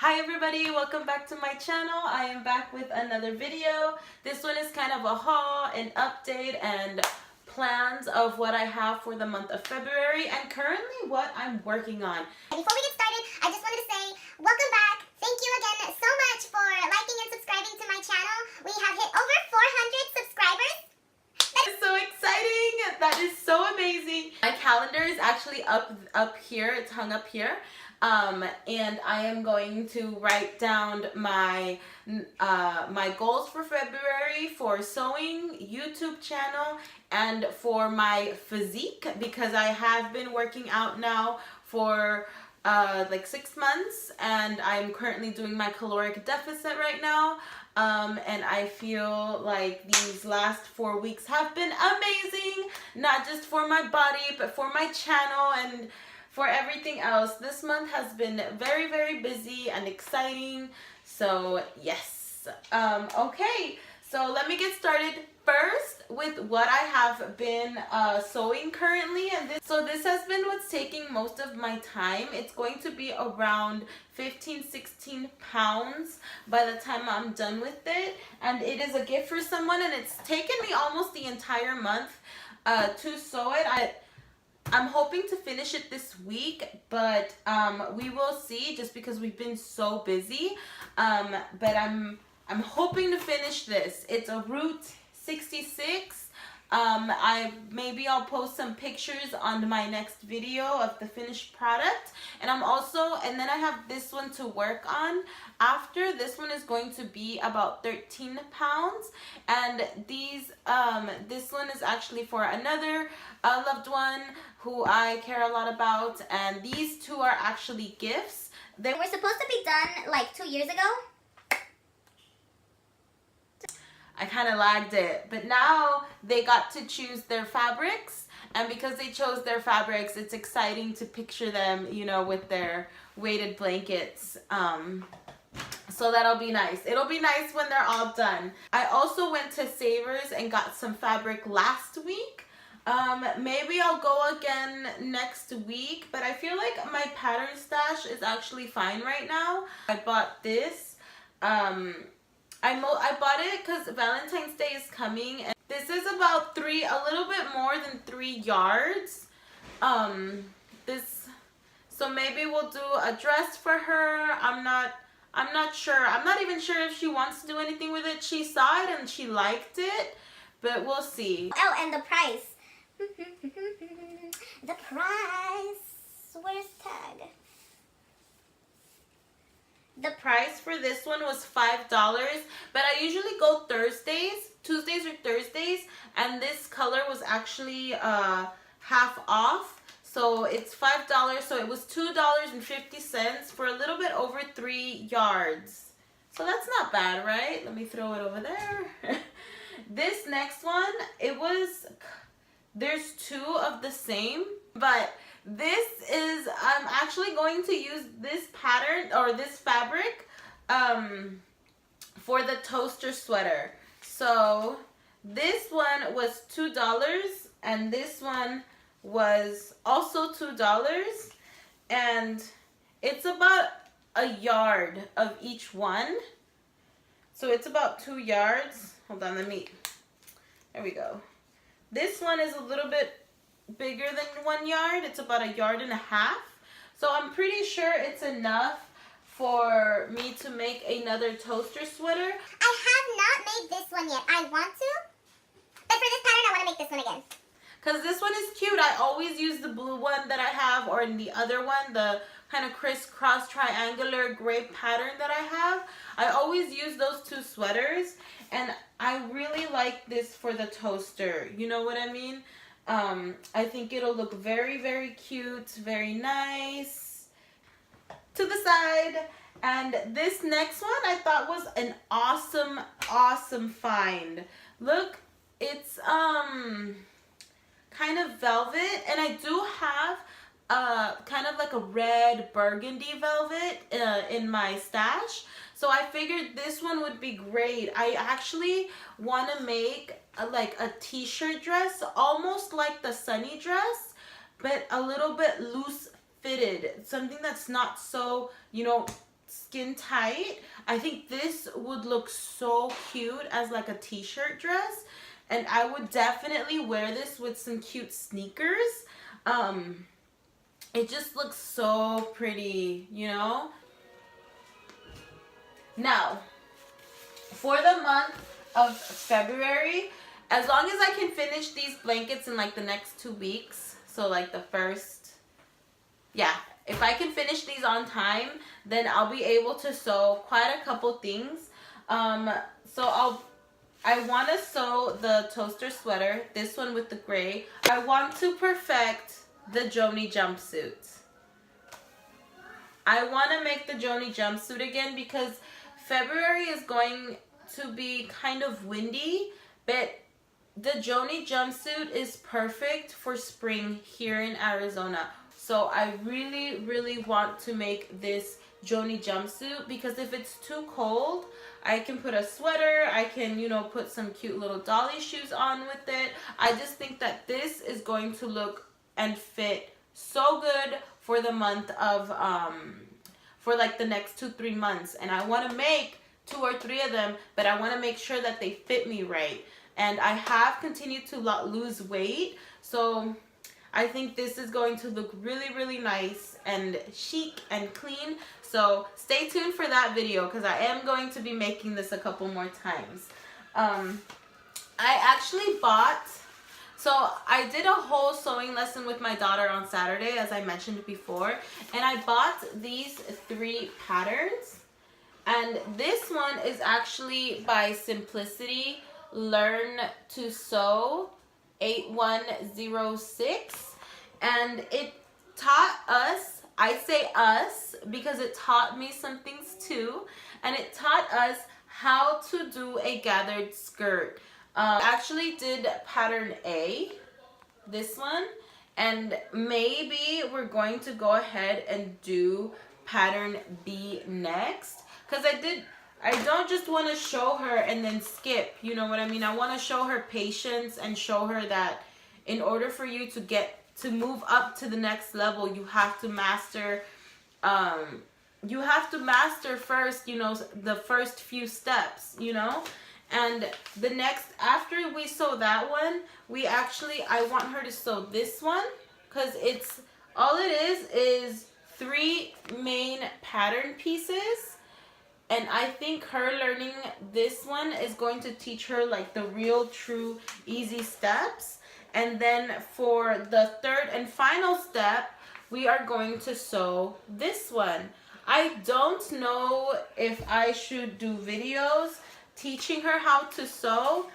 Hi everybody, welcome back to my channel. I am back with another video. This one is kind of a haul, an update, and plans of what I have for the month of February and currently what I'm working on. Before we get started, I just wanted to say welcome back. Thank you again so much for liking and subscribing to my channel. We have hit over 400 subscribers. That is so exciting. That is so amazing. My calendar is actually up here. It's hung up here. And I am going to write down my goals for February for sewing, YouTube channel, and for my physique, because I have been working out now for like 6 months, and I'm currently doing my caloric deficit right now. And I feel like these last 4 weeks have been amazing, not just for my body, but for my channel and for everything else. This month has been very, very busy and exciting. So yes. Okay, so let me get started first with what I have been sewing currently. And this has been what's taking most of my time. It's going to be around 15-16 pounds by the time I'm done with it. And it is a gift for someone, and it's taken me almost the entire month to sew it. I'm hoping to finish it this week, but we will see, just because we've been so busy. But I'm hoping to finish this. It's a Route 66. Maybe I'll post some pictures on my next video of the finished product. And then I have this one to work on after. This one is going to be about 13 pounds. And this one is actually for another loved one who I care a lot about. And these two are actually gifts. They were supposed to be done like 2 years ago. I kind of lagged it, but now they got to choose their fabrics, and because they chose their fabrics, it's exciting to picture them, you know, with their weighted blankets. So that'll be nice. It'll be nice when they're all done. I also went to Savers and got some fabric last week. Maybe I'll go again next week, but I feel like my pattern stash is actually fine right now. I bought this. I bought it because Valentine's Day is coming, and this is about a little bit more than 3 yards. So maybe we'll do a dress for her. I'm not sure. I'm not even sure if she wants to do anything with it. She saw it and she liked it, but we'll see. Oh, and the price. The price. Where's the tag? The price for this one was $5, but I usually go Tuesdays or Thursdays, and this color was actually half off, so it's $5, so it was $2.50 for a little bit over 3 yards. So that's not bad, right? Let me throw it over there. This next one, there's 2 of the same, but I'm actually going to use this pattern or this fabric for the toaster sweater. So this one was $2 and this one was also $2, and it's about a yard of each one. So it's about 2 yards. Hold on, there we go. This one is a little bit bigger than 1 yard. It's about 1.5 yards. So I'm pretty sure it's enough for me to make another toaster sweater. I have not made this one yet. I want to, but for this pattern I want to make this one again. Because this one is cute. I always use the blue one that I have, or in the other one, the kind of crisscross triangular gray pattern that I have. I always use those 2 sweaters, and I really like this for the toaster. You know what I mean? I think it'll look very, very cute, very nice. To the side. And this next one I thought was an awesome, awesome find. Look, it's kind of velvet, and I do have kind of like a red burgundy velvet in my stash. So I figured this one would be great. I actually want to make like a t-shirt dress, almost like the Sunny dress, but a little bit loose fitted. Something that's not so, you know, skin tight. I think this would look so cute as like a t-shirt dress, and I would definitely wear this with some cute sneakers. It just looks so pretty, you know? Now, for the month of February, as long as I can finish these blankets in like the next 2 weeks, so like the first, yeah, if I can finish these on time, then I'll be able to sew quite a couple things. So I want to sew the toaster sweater, this one with the gray. I want to perfect the Joni jumpsuit. I want to make the Joni jumpsuit again because February is going to be kind of windy, but the Joni jumpsuit is perfect for spring here in Arizona. So I really, really want to make this Joni jumpsuit because if it's too cold, I can put a sweater, I can, you know, put some cute little dolly shoes on with it. I just think that this is going to look and fit so good for the month of, for like the next 2-3 months. And I want to make 2 or 3 of them, but I want to make sure that they fit me right. And I have continued to lose weight, so I think this is going to look really, really nice and chic and clean. So stay tuned for that video because I am going to be making this a couple more times. I actually bought, so I did a whole sewing lesson with my daughter on Saturday, as I mentioned before, and I bought these 3 patterns. And this one is actually by Simplicity Learn to Sew 8106, and it taught us, I say us because it taught me some things too, and it taught us how to do a gathered skirt. Actually did pattern A, this one, and maybe we're going to go ahead and do pattern B next, because I don't just want to show her and then skip, you know what I mean? I want to show her patience and show her that in order for you to move up to the next level, you have to master, first, you know, the first few steps, you know? And the next, after we sew that one, I want her to sew this one, because all it is 3 main pattern pieces. And I think her learning this one is going to teach her like the real, true, easy steps. And then for the 3rd and final step, we are going to sew this one. I don't know if I should do videos teaching her how to sew,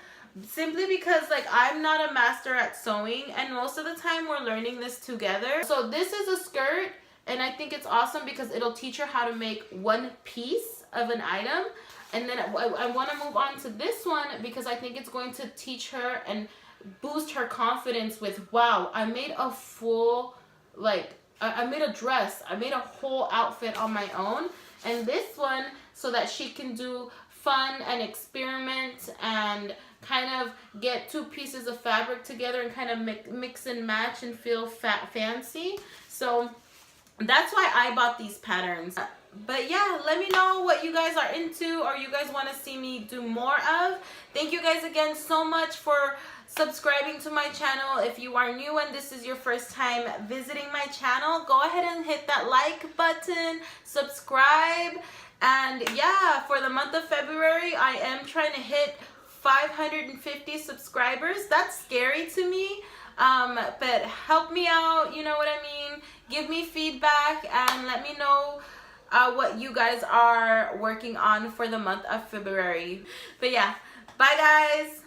simply because like I'm not a master at sewing, and most of the time we're learning this together. So this is a skirt, and I think it's awesome because it'll teach her how to make one piece of an item. And then I want to move on to this one because I think it's going to teach her and boost her confidence with, wow, I made a full, like, I made a dress, I made a whole outfit on my own. And this one, so that she can do fun and experiment and kind of get 2 pieces of fabric together and kind of mix and match and feel fancy. So that's why I bought these patterns. But yeah, let me know what you guys are into or you guys want to see me do more of. Thank you guys again so much for subscribing to my channel. If you are new and this is your first time visiting my channel, go ahead and hit that like button, subscribe, and yeah, for the month of February, I am trying to hit 550 subscribers. That's scary to me, but help me out, you know what I mean? Give me feedback and let me know what you guys are working on for the month of February. But yeah, bye guys.